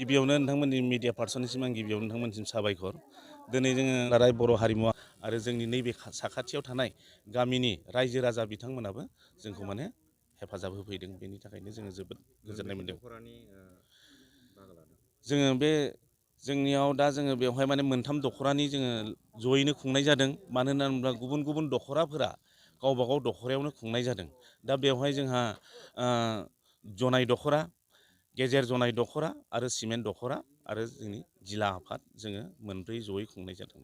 गिबियावनो नोंथांमोननि मिडिया पार्सननिसिम आं गिबियावनो नोंथांमोननिसिम साबायखर। दिनै जोङो राय बर' हारिमुवा आरो जोंनि नैबे साखाथियाव थानाय गामिनि रायजो राजा बिथांमोनाबो जोंखौ माने हेफाजाब होफैदों। बेनि थाखायनो जोङो जोबोद गोजोननाय मोन्दों। जोङो बे जोंनियाव दा जोङो बेवहाय माने मोनथाम दख'रानि जोङो जयैनो खुंनाय जादों। मानो होनना बुङोब्ला गुबुन गुबुन दख'राफोरा गावबागाव दख'रायावनो खुंनाय जादों। दा बेवहाय जोंहा जनाय दख'रा, गेजेर जनाय दख'रा आरो सिमेन्ट दख'रा आरो जोंनि जिला आफाद जोङो मोनब्रै जयै खुंनाय जादों।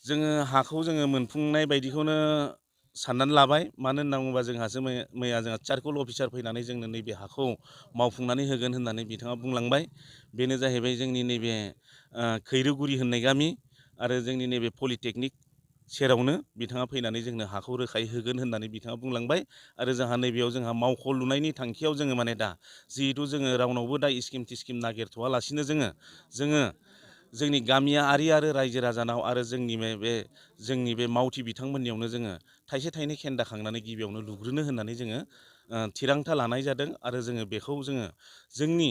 जोङो हाखौ जोङो मोनफुंनाय बायदिखौनो साननानै लाबाय। मानो होनना बुङोबा जोंहासो मैया जोंहा सार्कोल अफिसार फैनानै जोंनो नैबे हाखौ मावफुंनानै होगोन होननानै बिथाङा बुंलांबाय। बेनो जाहैबाय जोंनि नैबे खैरोगुरि होननाय गामि आरो जोंनि नैबे पलिटेकनिक सेरावनो बिथाङा फैनानै जोंनो हाखौ रोखायै होगोन होननानै बिथाङा बुंलांबाय। आरो जोंहा नैबेयाव जोंहा मावख' लुनायनि थांखियाव जोङो माने दा जिहेथु जोङो रावनावबो दा स्किम टिस्किम नागिरथ'वालासिनो जोङो जोंनि गामियारि आरो रायजो राजानाव आरो जोंनि बे मावथि बिथांमोननियावनो जोङो थाइसे थाइनै खेन्दा खांनानै गिबियावनो लुग्रोनो होननानै जोङो थिरांथा लानाय जादों। आरो जोङो बेखौ जोङो जोंनि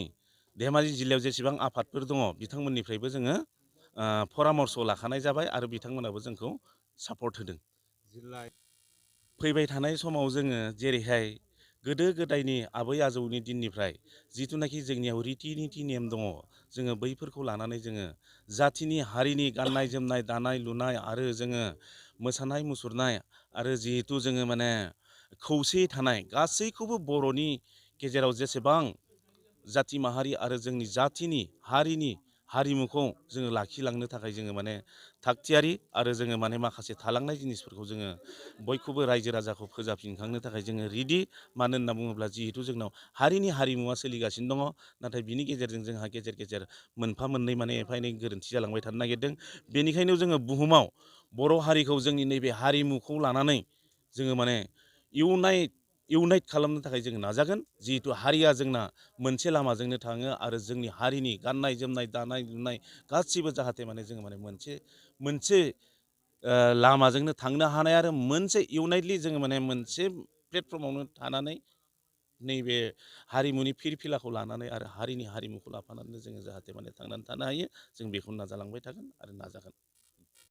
धेमाजि जिल्लायाव जेसेबां आफादफोर दङ बिथांमोननिफ्रायबो जोङो परामर्श लाखानाय जाबाय आरो बिथांमोनाबो जोंखौ सापर्ट होदों। फैबाय थानाय समाव जोङो जेरैहाय गोदो गोदायनि आबै आजौनि दिननिफ्राय जिथुनाखि जोंनियाव रिति निति नेम दङ, जोङो बैफोरखौ लानानै जोङो जाथिनि हारिनि गाननाय जोमनाय दानाय लुनाय आरो जोङो मोसानाय मुसुरनाय आरो जिहेथु जोङो माने खौसेयै थानाय गासैखौबो बर'नि गेजेराव जेसेबां जाथि माहारि आरो जोंनि जाथिनि हारिनि हारिमुखौ जोङो लाखिलांनो थाखाय जोङो माने थागथियारि आरो जोङो माने माखासे थालांनाय जिनिसफोरखौ जोङो बयखौबो रायजो राजाखौ फोजाबफिनखांनो थाखाय जोङो रेडि। मानो होनना बुङोब्ला जिहेथु जोंनाव हारिनि हारिमुवा सोलिगासिनो दङ, नाथाय बिनि गेजेरजों जोंहा गेजेर गेजेर मोनफा मोननै माने एफा एनै गोरोन्थि जालांबाय थानो नागिरदों। बेनिखायनो जोङो बुहुमाव बर' हारिखौ जोंनि नैबे हारिमुखौ लानानै जोङो माने इउनाइट खालामनो थाखाय जोङो नाजागोन। जिहेथु हारिया जोंना मोनसे लामाजोंनो थाङो आरो जोंनि हारिनि गाननाय जोमनाय दानाय लुनाय गासिबो जाहाथे माने जोङो माने मोनसे लामाजोंनो थांनो हानाय आरो मोनसे इउनाइटलि जोङो माने मोनसे प्लेटफर्मावनो थानानै नैबे हारिमुनि फिरफिलाखौ लानानै आरो हारिनि हारिमुखौ लाफानानै जोङो जाहाथे माने थांनानै थानो हायो, जों बेखौ नाजालांबाय थागोन आरो नाजागोन।